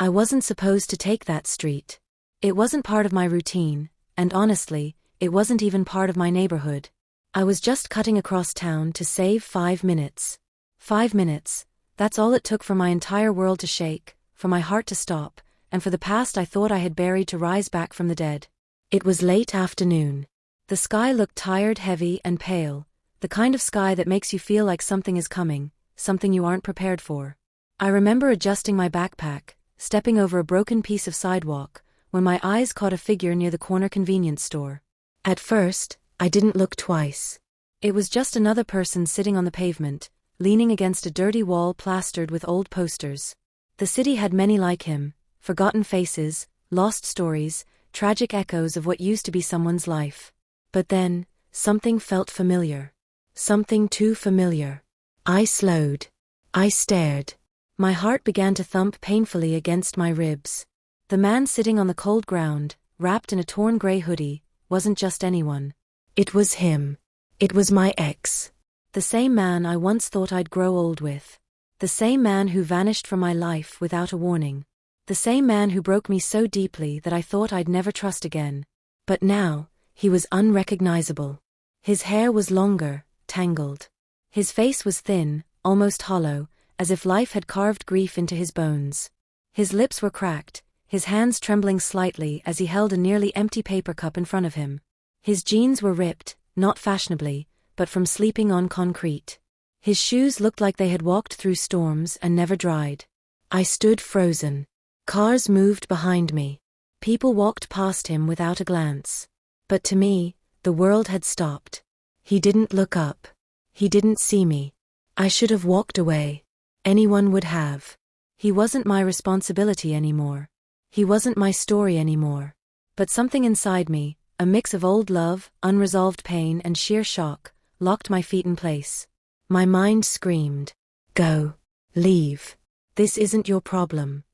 I wasn't supposed to take that street. It wasn't part of my routine, and honestly, it wasn't even part of my neighborhood. I was just cutting across town to save 5 minutes. 5 minutes, that's all it took for my entire world to shake, for my heart to stop, and for the past I thought I had buried to rise back from the dead. It was late afternoon. The sky looked tired, heavy, and pale, the kind of sky that makes you feel like something is coming, something you aren't prepared for. I remember adjusting my backpack, stepping over a broken piece of sidewalk, when my eyes caught a figure near the corner convenience store. At first, I didn't look twice. It was just another person sitting on the pavement, leaning against a dirty wall plastered with old posters. The city had many like him, forgotten faces, lost stories, tragic echoes of what used to be someone's life. But then, something felt familiar. Something too familiar. I slowed. I stared. My heart began to thump painfully against my ribs. The man sitting on the cold ground, wrapped in a torn gray hoodie, wasn't just anyone. It was him. It was my ex. The same man I once thought I'd grow old with. The same man who vanished from my life without a warning. The same man who broke me so deeply that I thought I'd never trust again. But now, he was unrecognizable. His hair was longer, tangled. His face was thin, almost hollow, as if life had carved grief into his bones. His lips were cracked, his hands trembling slightly as he held a nearly empty paper cup in front of him. His jeans were ripped, not fashionably, but from sleeping on concrete. His shoes looked like they had walked through storms and never dried. I stood frozen. Cars moved behind me. People walked past him without a glance. But to me, the world had stopped. He didn't look up. He didn't see me. I should have walked away. Anyone would have. He wasn't my responsibility anymore. He wasn't my story anymore. But something inside me, a mix of old love, unresolved pain and sheer shock, locked my feet in place. My mind screamed, "Go. Leave. This isn't your problem."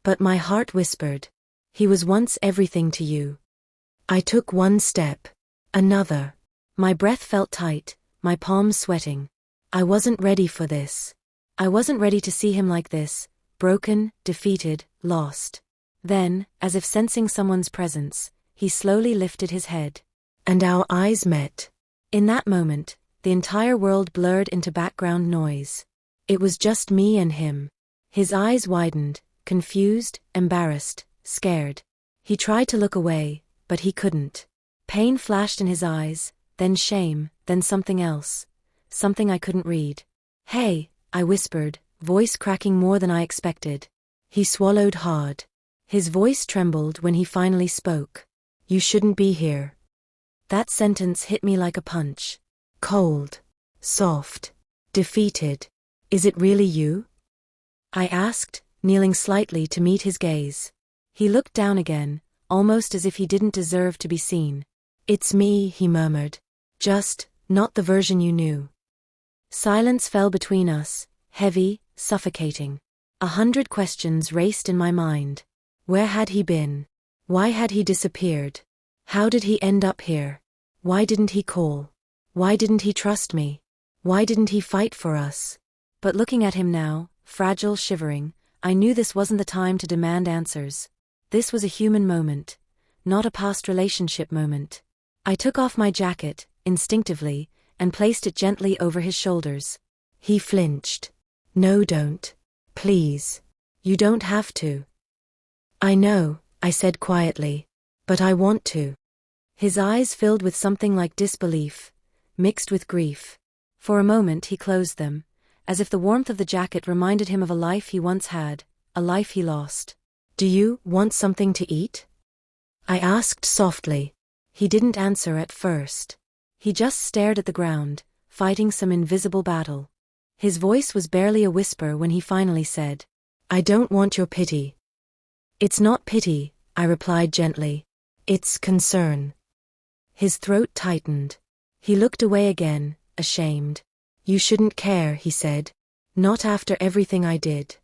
But my heart whispered, "He was once everything to you." I took one step. Another. My breath felt tight, my palms sweating. I wasn't ready for this. I wasn't ready to see him like this, broken, defeated, lost. Then, as if sensing someone's presence, he slowly lifted his head. And our eyes met. In that moment, the entire world blurred into background noise. It was just me and him. His eyes widened, confused, embarrassed, scared. He tried to look away, but he couldn't. Pain flashed in his eyes, then shame, then something else. Something I couldn't read. "Hey," I whispered, voice cracking more than I expected. He swallowed hard. His voice trembled when he finally spoke. "You shouldn't be here." That sentence hit me like a punch. Cold. Soft. Defeated. "Is it really you?" I asked, kneeling slightly to meet his gaze. He looked down again, almost as if he didn't deserve to be seen. "It's me," he murmured. "Just, not the version you knew." Silence fell between us, heavy, suffocating. 100 questions raced in my mind. Where had he been? Why had he disappeared? How did he end up here? Why didn't he call? Why didn't he trust me? Why didn't he fight for us? But looking at him now, fragile, shivering, I knew this wasn't the time to demand answers. This was a human moment, not a past relationship moment. I took off my jacket, instinctively, and placed it gently over his shoulders. He flinched. "No, don't. Please. You don't have to." "I know," I said quietly. "But I want to." His eyes filled with something like disbelief, mixed with grief. For a moment he closed them, as if the warmth of the jacket reminded him of a life he once had, a life he lost. "Do you want something to eat?" I asked softly. He didn't answer at first. He just stared at the ground, fighting some invisible battle. His voice was barely a whisper when he finally said, "I don't want your pity." "It's not pity," I replied gently. "It's concern." His throat tightened. He looked away again, ashamed. "You shouldn't care," he said. "Not after everything I did."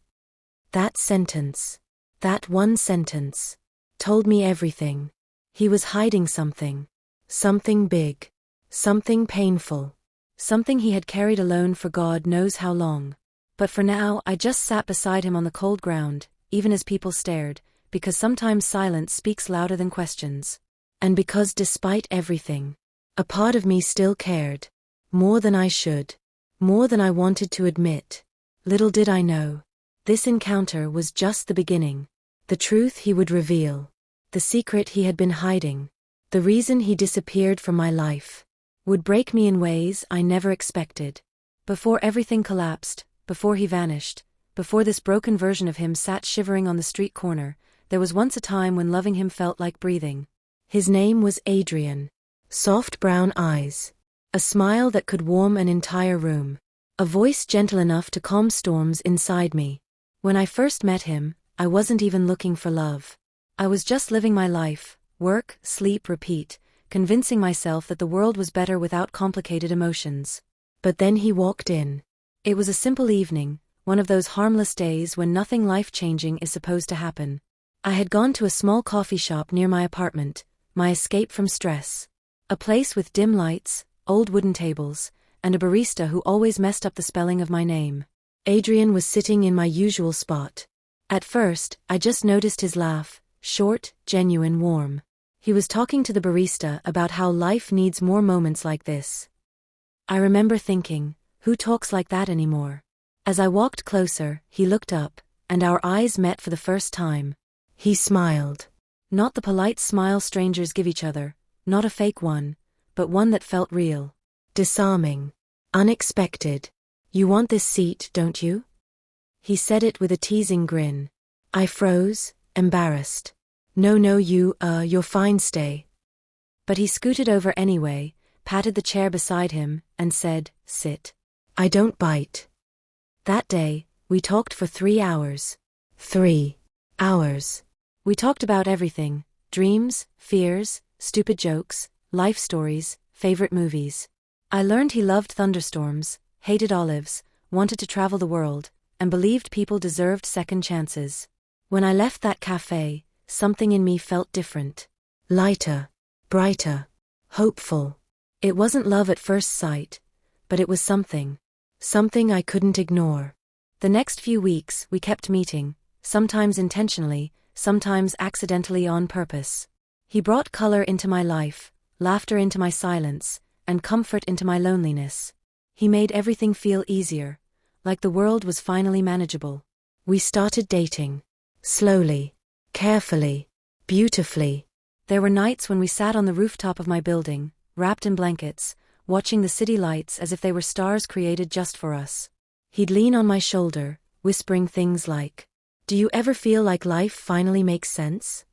That sentence, that one sentence, told me everything. He was hiding something. Something big. Something painful. Something he had carried alone for God knows how long. But for now I just sat beside him on the cold ground, even as people stared, because sometimes silence speaks louder than questions. And because despite everything, a part of me still cared. More than I should. More than I wanted to admit. Little did I know. This encounter was just the beginning. The truth he would reveal. The secret he had been hiding. The reason he disappeared from my life. Would break me in ways I never expected. Before everything collapsed, before he vanished, before this broken version of him sat shivering on the street corner, there was once a time when loving him felt like breathing. His name was Adrian. Soft brown eyes. A smile that could warm an entire room. A voice gentle enough to calm storms inside me. When I first met him, I wasn't even looking for love. I was just living my life, work, sleep, repeat, convincing myself that the world was better without complicated emotions. But then he walked in. It was a simple evening, one of those harmless days when nothing life-changing is supposed to happen. I had gone to a small coffee shop near my apartment, my escape from stress. A place with dim lights, old wooden tables, and a barista who always messed up the spelling of my name. Adrian was sitting in my usual spot. At first, I just noticed his laugh, short, genuine, warm. He was talking to the barista about how life needs more moments like this. I remember thinking, who talks like that anymore? As I walked closer, he looked up, and our eyes met for the first time. He smiled. Not the polite smile strangers give each other, not a fake one, but one that felt real. Disarming. Unexpected. You want this seat, don't you? He said it with a teasing grin. I froze, embarrassed. No, you're fine, stay. But he scooted over anyway, patted the chair beside him, and said, sit. I don't bite. That day, we talked for 3 hours. 3 hours. We talked about everything, dreams, fears, stupid jokes, life stories, favorite movies. I learned he loved thunderstorms, hated olives, wanted to travel the world, and believed people deserved second chances. When I left that cafe, something in me felt different. Lighter, brighter, hopeful. It wasn't love at first sight, but it was something. Something I couldn't ignore. The next few weeks, we kept meeting, sometimes intentionally, sometimes accidentally on purpose. He brought color into my life, laughter into my silence, and comfort into my loneliness. He made everything feel easier, like the world was finally manageable. We started dating. Slowly, carefully, beautifully. There were nights when we sat on the rooftop of my building, wrapped in blankets, watching the city lights as if they were stars created just for us. He'd lean on my shoulder, whispering things like, "Do you ever feel like life finally makes sense?"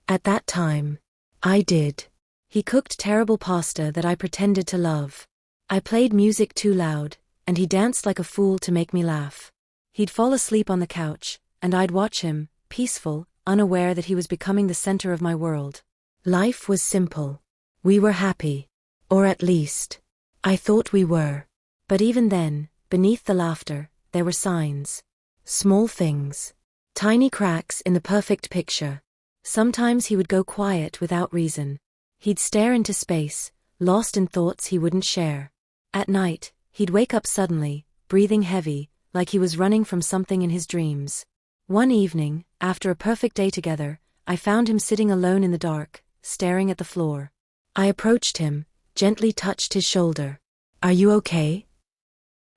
At that time, I did. He cooked terrible pasta that I pretended to love. I played music too loud, and he danced like a fool to make me laugh. He'd fall asleep on the couch, and I'd watch him, peaceful, unaware that he was becoming the center of my world. Life was simple. We were happy. Or at least, I thought we were. But even then, beneath the laughter, there were signs. Small things. Tiny cracks in the perfect picture. Sometimes he would go quiet without reason. He'd stare into space, lost in thoughts he wouldn't share. At night, he'd wake up suddenly, breathing heavy, like he was running from something in his dreams. One evening, after a perfect day together, I found him sitting alone in the dark, staring at the floor. I approached him, gently touched his shoulder. "Are you okay?"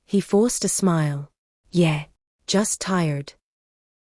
He forced a smile. "Yeah, just tired."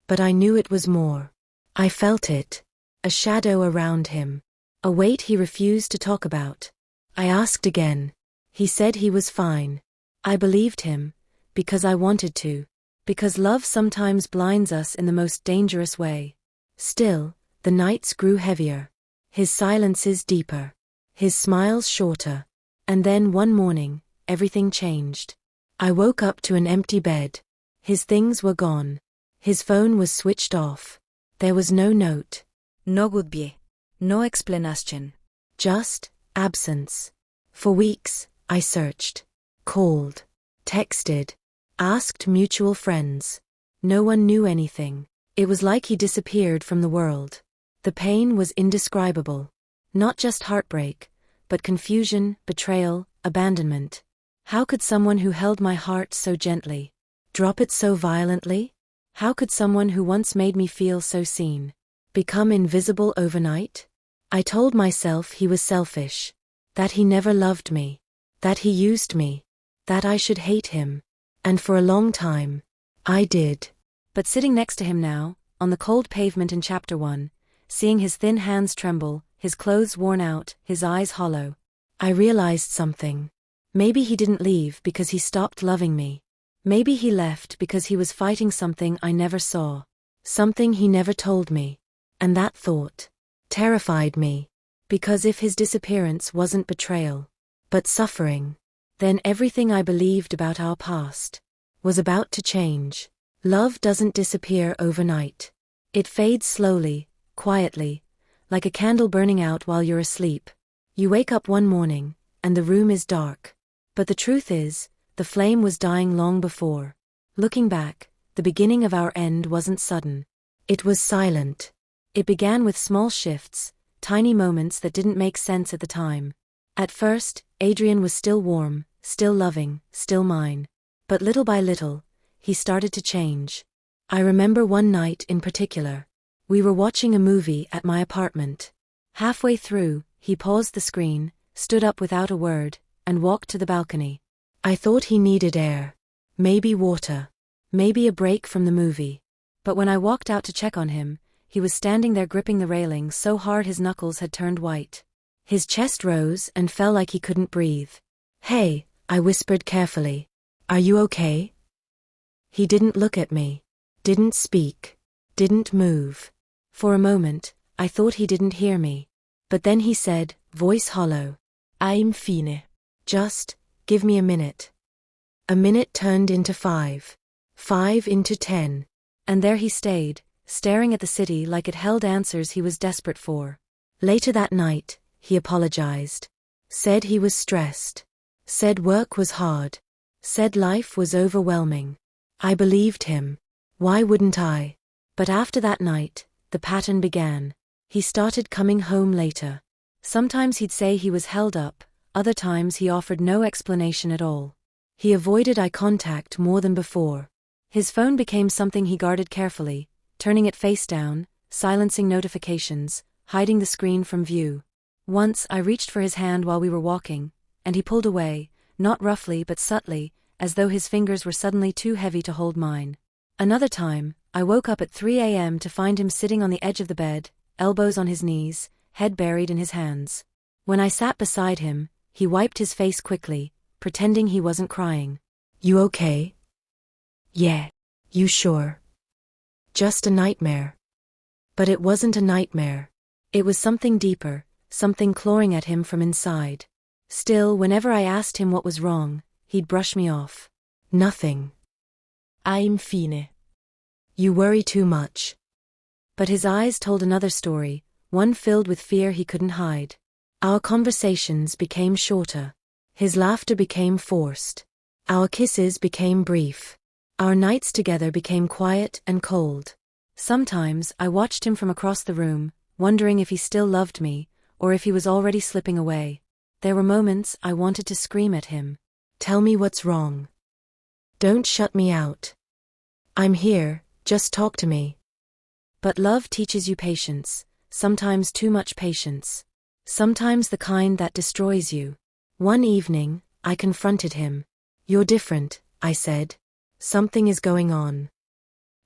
But I knew it was more. I felt it. A shadow around him. A weight he refused to talk about. I asked again. He said he was fine. I believed him, because I wanted to. Because love sometimes blinds us in the most dangerous way. Still, the nights grew heavier. His silences deeper. His smiles shorter. And then one morning, everything changed. I woke up to an empty bed. His things were gone. His phone was switched off. There was no note. No goodbye. No explanation. Just absence. For weeks, I searched. Called. Texted. Asked mutual friends. No one knew anything. It was like he disappeared from the world. The pain was indescribable. Not just heartbreak, but confusion, betrayal, abandonment. How could someone who held my heart so gently drop it so violently? How could someone who once made me feel so seen become invisible overnight? I told myself he was selfish, that he never loved me, that he used me, that I should hate him. And for a long time, I did. But sitting next to him now, on the cold pavement in Chapter 1, seeing his thin hands tremble, his clothes worn out, his eyes hollow, I realized something. Maybe he didn't leave because he stopped loving me. Maybe he left because he was fighting something I never saw, something he never told me. And that thought terrified me, because if his disappearance wasn't betrayal, but suffering, then everything I believed about our past was about to change. Love doesn't disappear overnight. It fades slowly, quietly, like a candle burning out while you're asleep. You wake up one morning, and the room is dark. But the truth is, the flame was dying long before. Looking back, the beginning of our end wasn't sudden. It was silent. It began with small shifts, tiny moments that didn't make sense at the time. At first, Adrian was still warm, still loving, still mine. But little by little, he started to change. I remember one night in particular. We were watching a movie at my apartment. Halfway through, he paused the screen, stood up without a word, and walked to the balcony. I thought he needed air. Maybe water. Maybe a break from the movie. But when I walked out to check on him, he was standing there gripping the railing so hard his knuckles had turned white. His chest rose and fell like he couldn't breathe. "Hey," I whispered carefully. "Are you okay?" He didn't look at me. Didn't speak. Didn't move. For a moment, I thought he didn't hear me. But then he said, voice hollow, "I'm fine. Just give me a minute." A minute turned into 5. 5 into 10. And there he stayed, staring at the city like it held answers he was desperate for. Later that night, he apologized. Said he was stressed. Said work was hard. Said life was overwhelming. I believed him. Why wouldn't I? But after that night, the pattern began. He started coming home later. Sometimes he'd say he was held up, other times he offered no explanation at all. He avoided eye contact more than before. His phone became something he guarded carefully, turning it face down, silencing notifications, hiding the screen from view. Once I reached for his hand while we were walking, and he pulled away, not roughly but subtly, as though his fingers were suddenly too heavy to hold mine. Another time, I woke up at 3 a.m. to find him sitting on the edge of the bed, elbows on his knees, head buried in his hands. When I sat beside him, he wiped his face quickly, pretending he wasn't crying. "You okay?" "Yeah. You sure?" "Just a nightmare." But it wasn't a nightmare. It was something deeper, something clawing at him from inside. Still, whenever I asked him what was wrong, he'd brush me off. "Nothing. I'm fine. You worry too much." But his eyes told another story, one filled with fear he couldn't hide. Our conversations became shorter. His laughter became forced. Our kisses became brief. Our nights together became quiet and cold. Sometimes I watched him from across the room, wondering if he still loved me, or if he was already slipping away. There were moments I wanted to scream at him. "Tell me what's wrong. Don't shut me out. I'm here, just talk to me." But love teaches you patience, sometimes too much patience. Sometimes the kind that destroys you. One evening, I confronted him. "You're different," I said. "Something is going on."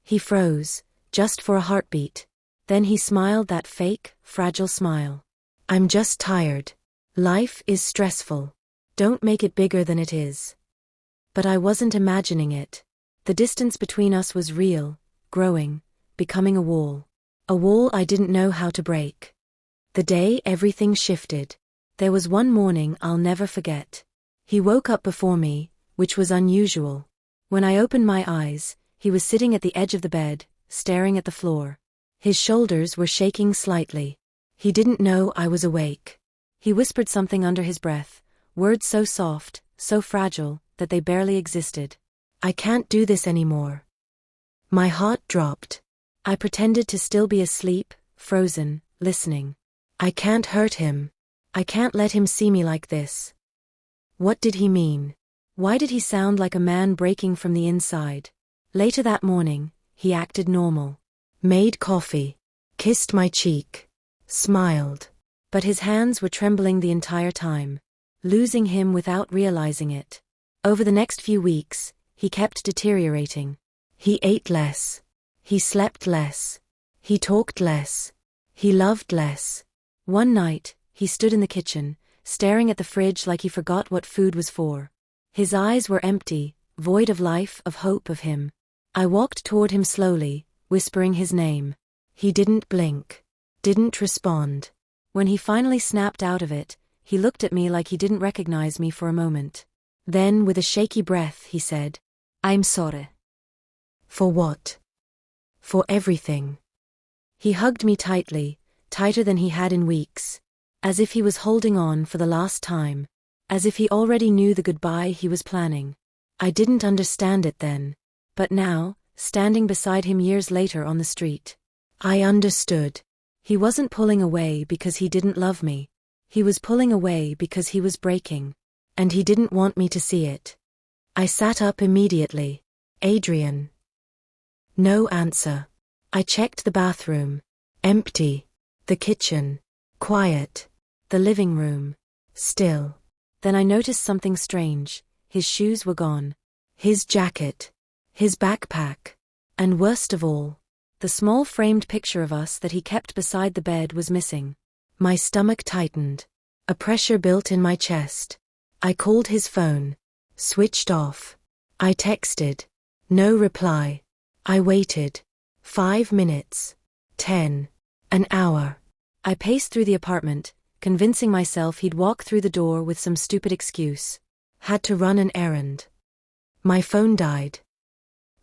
He froze, just for a heartbeat. Then he smiled that fake, fragile smile. "I'm just tired. Life is stressful. Don't make it bigger than it is." But I wasn't imagining it. The distance between us was real, growing, becoming a wall. A wall I didn't know how to break. The day everything shifted. There was one morning I'll never forget. He woke up before me, which was unusual. When I opened my eyes, he was sitting at the edge of the bed, staring at the floor. His shoulders were shaking slightly. He didn't know I was awake. He whispered something under his breath, words so soft, so fragile, that they barely existed. "I can't do this anymore." My heart dropped. I pretended to still be asleep, frozen, listening. "I can't hurt him. I can't let him see me like this." What did he mean? Why did he sound like a man breaking from the inside? Later that morning, He acted normal. Made coffee. Kissed my cheek. Smiled. But his hands were trembling the entire time. Losing him without realizing it. Over the next few weeks, he kept deteriorating. He ate less. He slept less. He talked less. He loved less. One night, he stood in the kitchen, staring at the fridge like he forgot what food was for. His eyes were empty, void of life, of hope, of him. I walked toward him slowly, whispering his name. He didn't blink. Didn't respond. When he finally snapped out of it, he looked at me like he didn't recognize me for a moment. Then, with a shaky breath, he said, "I'm sorry." For what? For everything. He hugged me tightly, tighter than he had in weeks. As if he was holding on for the last time. As if he already knew the goodbye he was planning. I didn't understand it then. But now, standing beside him years later on the street, I understood. He wasn't pulling away because he didn't love me. He was pulling away because he was breaking. And he didn't want me to see it. I sat up immediately. Adrian. No answer. I checked the bathroom. Empty. The kitchen. Quiet. The living room. Still. Then I noticed something strange. His shoes were gone. His jacket. His backpack. And worst of all, the small framed picture of us that he kept beside the bed was missing. My stomach tightened. A pressure built in my chest. I called his phone. Switched off. I texted. No reply. I waited. 5 minutes. 10. An hour. I paced through the apartment, convincing myself he'd walk through the door with some stupid excuse. Had to run an errand. My phone died.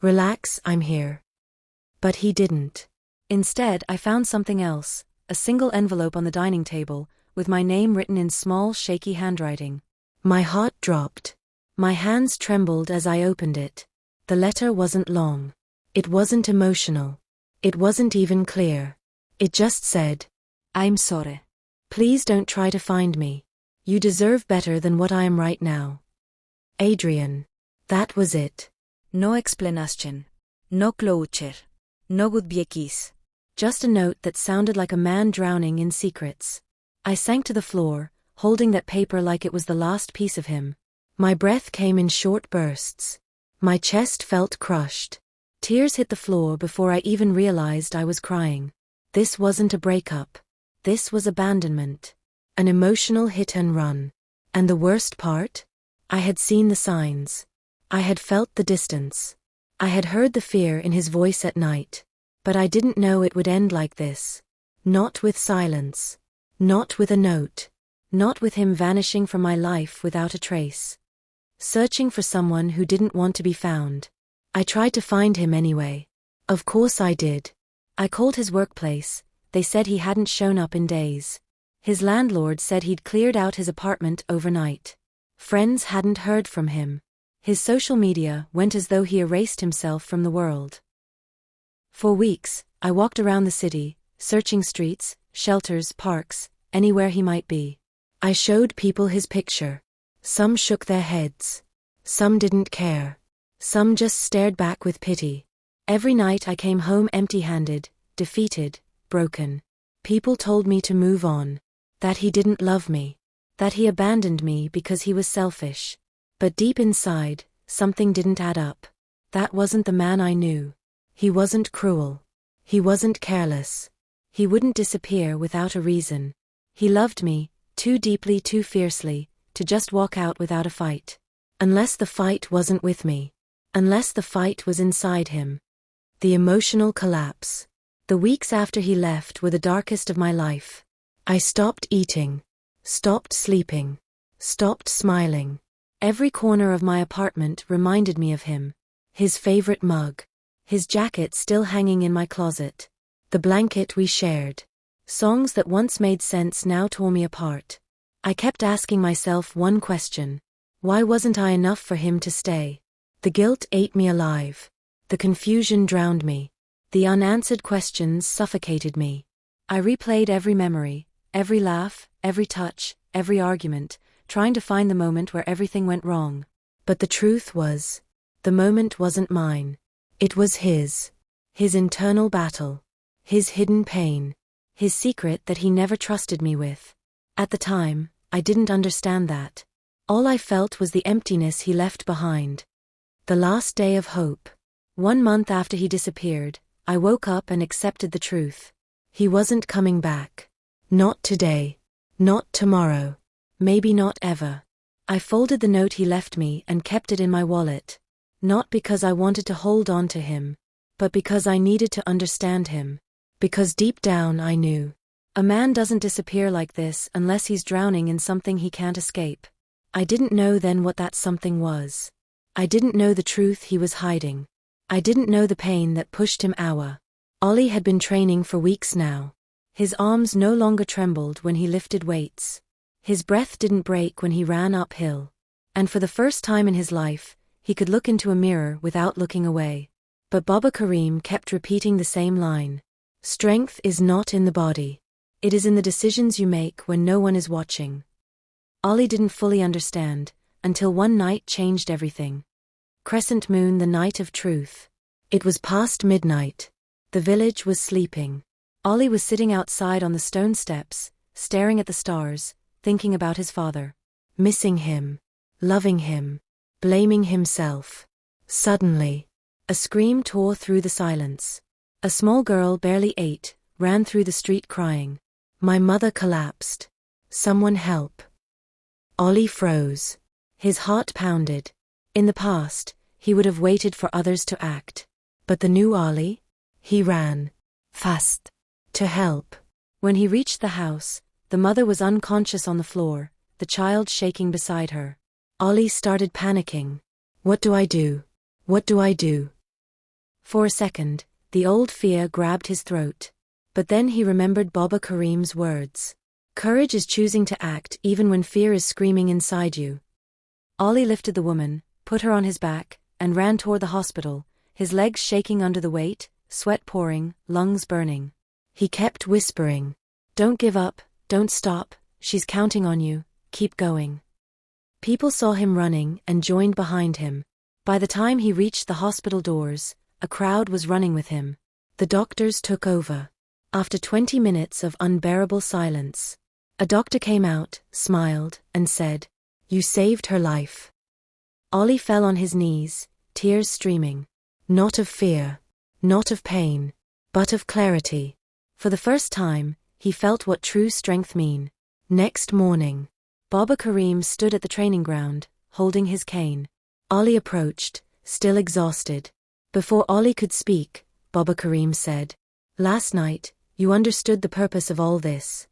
Relax, I'm here. But he didn't. Instead, I found something else, a single envelope on the dining table, with my name written in small, shaky handwriting. My heart dropped. My hands trembled as I opened it. The letter wasn't long. It wasn't emotional. It wasn't even clear. It just said, "I'm sorry. Please don't try to find me. You deserve better than what I am right now. Adrian." That was it. No explanation. No closure. No goodbye kiss. Just a note that sounded like a man drowning in secrets. I sank to the floor, holding that paper like it was the last piece of him. My breath came in short bursts. My chest felt crushed. Tears hit the floor before I even realized I was crying. This wasn't a breakup. This was abandonment. An emotional hit and run. And the worst part? I had seen the signs. I had felt the distance. I had heard the fear in his voice at night. But I didn't know it would end like this. Not with silence. Not with a note. Not with him vanishing from my life without a trace. Searching for someone who didn't want to be found. I tried to find him anyway. Of course I did. I called his workplace. They said he hadn't shown up in days. His landlord said he'd cleared out his apartment overnight. Friends hadn't heard from him. His social media went as though he erased himself from the world. For weeks, I walked around the city, searching streets, shelters, parks, anywhere he might be. I showed people his picture. Some shook their heads. Some didn't care. Some just stared back with pity. Every night I came home empty-handed, defeated, broken. People told me to move on. That he didn't love me. That he abandoned me because he was selfish. But deep inside, something didn't add up. That wasn't the man I knew. He wasn't cruel. He wasn't careless. He wouldn't disappear without a reason. He loved me, too deeply, too fiercely, to just walk out without a fight. Unless the fight wasn't with me. Unless the fight was inside him. The emotional collapse. The weeks after he left were the darkest of my life. I stopped eating. Stopped sleeping. Stopped smiling. Every corner of my apartment reminded me of him. His favorite mug. His jacket still hanging in my closet. The blanket we shared. Songs that once made sense now tore me apart. I kept asking myself one question. Why wasn't I enough for him to stay? The guilt ate me alive. The confusion drowned me. The unanswered questions suffocated me. I replayed every memory, every laugh, every touch, every argument, trying to find the moment where everything went wrong. But the truth was, the moment wasn't mine. It was his. His internal battle. His hidden pain. His secret that he never trusted me with. At the time, I didn't understand that. All I felt was the emptiness he left behind. The last day of hope. 1 month after he disappeared, I woke up and accepted the truth. He wasn't coming back. Not today. Not tomorrow. Maybe not ever. I folded the note he left me and kept it in my wallet. Not because I wanted to hold on to him, but because I needed to understand him. Because deep down I knew. A man doesn't disappear like this unless he's drowning in something he can't escape. I didn't know then what that something was. I didn't know the truth he was hiding. I didn't know the pain that pushed him hour. Ollie had been training for weeks now. His arms no longer trembled when he lifted weights. His breath didn't break when he ran uphill. And for the first time in his life, he could look into a mirror without looking away. But Baba Karim kept repeating the same line. Strength is not in the body. It is in the decisions you make when no one is watching. Ollie didn't fully understand, until one night changed everything. Crescent moon, the night of truth. It was past midnight. The village was sleeping. Ollie was sitting outside on the stone steps, staring at the stars, thinking about his father. Missing him. Loving him. Blaming himself. Suddenly, a scream tore through the silence. A small girl, barely 8, ran through the street crying. My mother collapsed. Someone help. Ollie froze. His heart pounded. In the past, he would have waited for others to act. But the new Ollie? He ran. Fast. To help. When he reached the house, the mother was unconscious on the floor, the child shaking beside her. Ollie started panicking. What do I do? What do I do? For a second, the old fear grabbed his throat. But then he remembered Baba Karim's words. Courage is choosing to act even when fear is screaming inside you. Ollie lifted the woman, put her on his back, and ran toward the hospital, his legs shaking under the weight, sweat pouring, lungs burning. He kept whispering. Don't give up, don't stop, she's counting on you, keep going. People saw him running and joined behind him. By the time he reached the hospital doors, a crowd was running with him. The doctors took over. After 20 minutes of unbearable silence, a doctor came out, smiled, and said, You saved her life. Ollie fell on his knees, tears streaming. Not of fear, not of pain, but of clarity. For the first time, he felt what true strength mean. Next morning, Baba Karim stood at the training ground, holding his cane. Ollie approached, still exhausted. Before Ollie could speak, Baba Karim said, Last night, you understood the purpose of all this.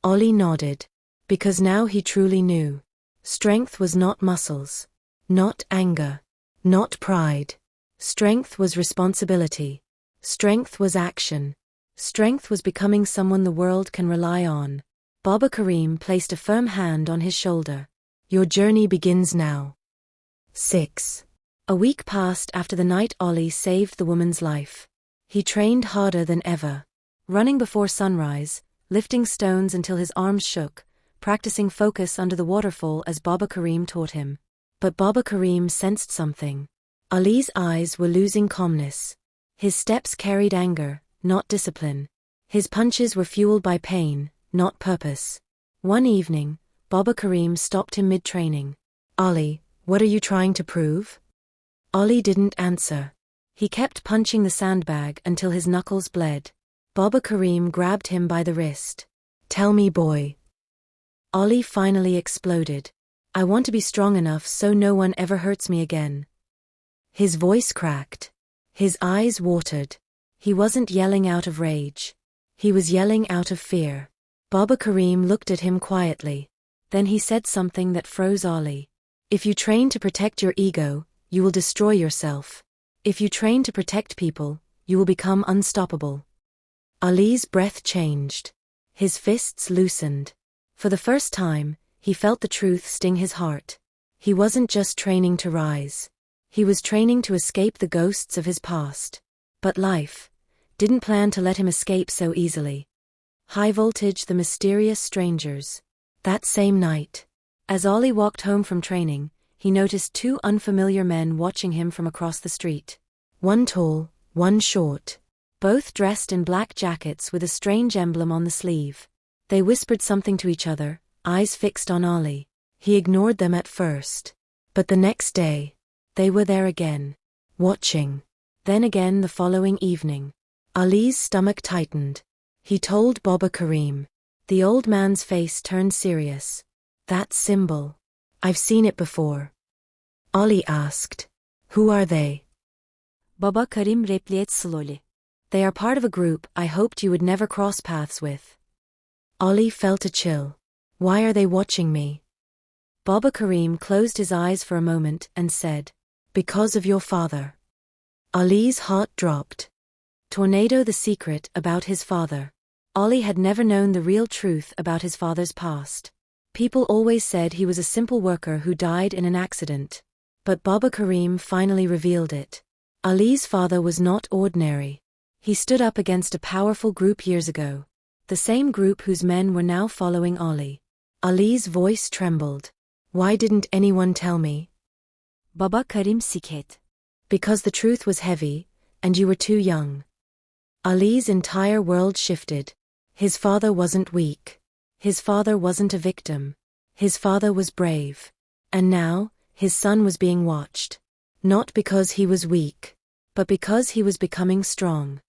Ollie nodded. Because now he truly knew. Strength was not muscles. Not anger. Not pride. Strength was responsibility. Strength was action. Strength was becoming someone the world can rely on. Baba Karim placed a firm hand on his shoulder. Your journey begins now. 6. A week passed after the night Ollie saved the woman's life. He trained harder than ever. Running before sunrise, lifting stones until his arms shook, practicing focus under the waterfall as Baba Karim taught him. But Baba Karim sensed something. Ollie's eyes were losing calmness. His steps carried anger, not discipline. His punches were fueled by pain, not purpose. One evening, Baba Karim stopped him mid-training. Ollie, what are you trying to prove? Ollie didn't answer. He kept punching the sandbag until his knuckles bled. Baba Karim grabbed him by the wrist. Tell me, boy. Ollie finally exploded. I want to be strong enough so no one ever hurts me again. His voice cracked. His eyes watered. He wasn't yelling out of rage. He was yelling out of fear. Baba Karim looked at him quietly. Then he said something that froze Ollie. If you train to protect your ego, you will destroy yourself. If you train to protect people, you will become unstoppable. Ollie's breath changed. His fists loosened. For the first time, he felt the truth sting his heart. He wasn't just training to rise. He was training to escape the ghosts of his past. But life didn't plan to let him escape so easily. High voltage, the mysterious strangers. That same night, as Ollie walked home from training, he noticed 2 unfamiliar men watching him from across the street. One tall, one short. Both dressed in black jackets with a strange emblem on the sleeve. They whispered something to each other, eyes fixed on Ali. He ignored them at first. But the next day, they were there again, watching. Then again the following evening. Ali's stomach tightened. He told Baba Karim. The old man's face turned serious. That symbol. I've seen it before. Ali asked. Who are they? Baba Karim replied slowly. They are part of a group I hoped you would never cross paths with. Ali felt a chill. Why are they watching me? Baba Karim closed his eyes for a moment and said, because of your father. Ali's heart dropped. Tornado the secret about his father. Ali had never known the real truth about his father's past. People always said he was a simple worker who died in an accident. But Baba Karim finally revealed it. Ali's father was not ordinary. He stood up against a powerful group years ago. The same group whose men were now following Ali. Ali's voice trembled. Why didn't anyone tell me? Baba Karim said. Because the truth was heavy, and you were too young. Ali's entire world shifted. His father wasn't weak. His father wasn't a victim. His father was brave. And now, his son was being watched. Not because he was weak, but because he was becoming strong.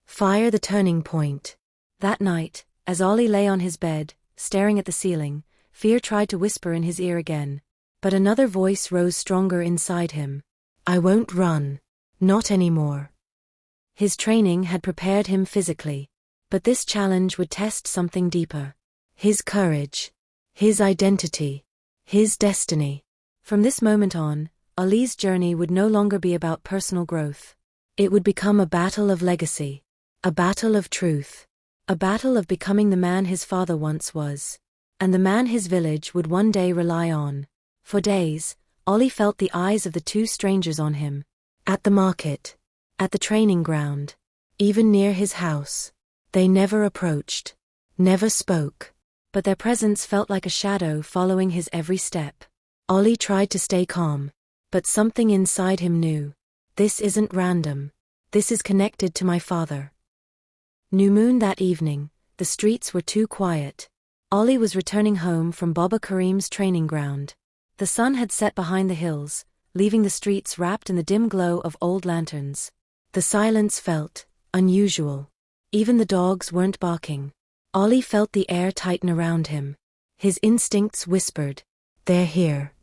Fire the turning point. That night, as Ali lay on his bed, staring at the ceiling, fear tried to whisper in his ear again. But another voice rose stronger inside him. I won't run. Not anymore. His training had prepared him physically. But this challenge would test something deeper. His courage. His identity. His destiny. From this moment on, Ali's journey would no longer be about personal growth. It would become a battle of legacy. A battle of truth. A battle of becoming the man his father once was. And the man his village would one day rely on. For days, Ali felt the eyes of the two strangers on him. At the market. At the training ground. Even near his house. They never approached. Never spoke. But their presence felt like a shadow following his every step. Ali tried to stay calm. But something inside him knew. This isn't random. This is connected to my father. New moon that evening, the streets were too quiet. Ali was returning home from Baba Karim's training ground. The sun had set behind the hills, leaving the streets wrapped in the dim glow of old lanterns. The silence felt unusual. Even the dogs weren't barking. Ali felt the air tighten around him. His instincts whispered, they're here.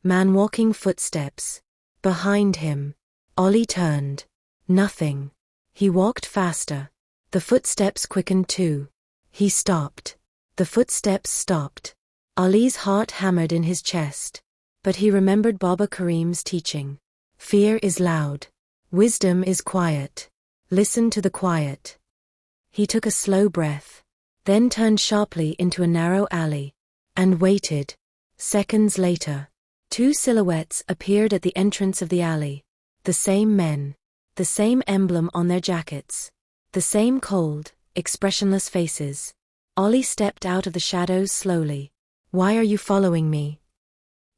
Man walking footsteps. Behind him. Ali turned. Nothing. He walked faster. The footsteps quickened too. He stopped. The footsteps stopped. Ali's heart hammered in his chest. But he remembered Baba Karim's teaching. Fear is loud. Wisdom is quiet. Listen to the quiet. He took a slow breath. Then turned sharply into a narrow alley. And waited. Seconds later. Two silhouettes appeared at the entrance of the alley. The same men. The same emblem on their jackets. The same cold, expressionless faces. Ali stepped out of the shadows slowly. Why are you following me?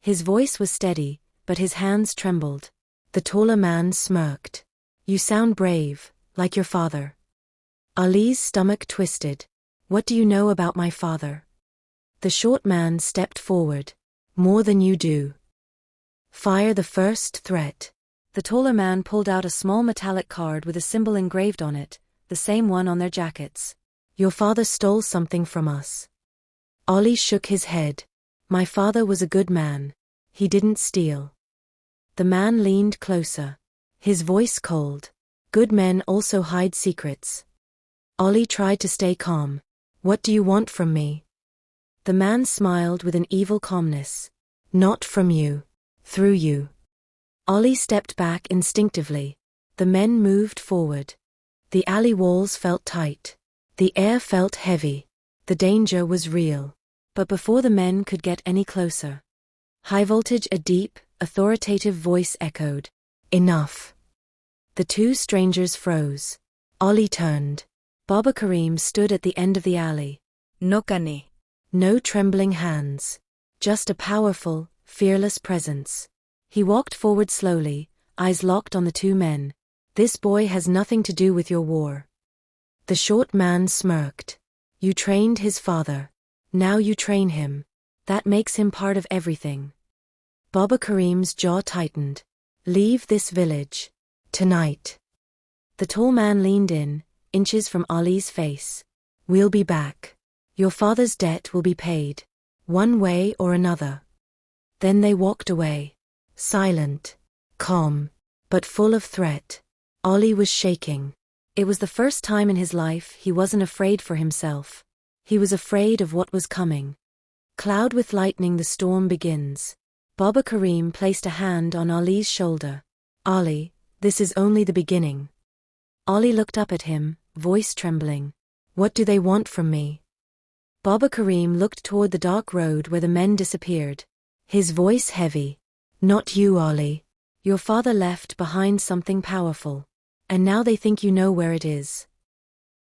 His voice was steady, but his hands trembled. The taller man smirked. You sound brave, like your father. Ali's stomach twisted. What do you know about my father? The short man stepped forward. More than you do. Fire the first threat. The taller man pulled out a small metallic card with a symbol engraved on it, the same one on their jackets. Your father stole something from us. Ali shook his head. My father was a good man. He didn't steal. The man leaned closer. His voice cold. Good men also hide secrets. Ali tried to stay calm. What do you want from me? The man smiled with an evil calmness. Not from you. Through you. Ali stepped back instinctively. The men moved forward. The alley walls felt tight. The air felt heavy. The danger was real. But before the men could get any closer, high voltage, a deep, authoritative voice echoed. Enough. The two strangers froze. Ali turned. Baba Karim stood at the end of the alley. No kane. No trembling hands. Just a powerful, fearless presence. He walked forward slowly, eyes locked on the two men. This boy has nothing to do with your war. The short man smirked. You trained his father. Now you train him. That makes him part of everything. Baba Karim's jaw tightened. Leave this village. Tonight. The tall man leaned in, inches from Ali's face. We'll be back. Your father's debt will be paid. One way or another. Then they walked away. Silent. Calm. But full of threat. Ali was shaking. It was the first time in his life he wasn't afraid for himself. He was afraid of what was coming. Cloud with lightning, the storm begins. Baba Karim placed a hand on Ali's shoulder. Ali, this is only the beginning. Ali looked up at him, voice trembling. What do they want from me? Baba Karim looked toward the dark road where the men disappeared. His voice heavy. Not you, Ali. Your father left behind something powerful. And now they think you know where it is.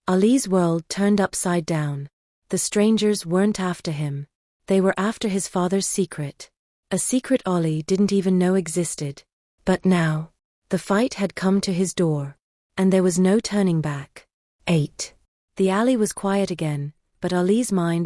Ali's world turned upside down. The strangers weren't after him. They were after his father's secret. A secret Ali didn't even know existed. But now, the fight had come to his door. And there was no turning back. 8. The alley was quiet again, but Ali's mind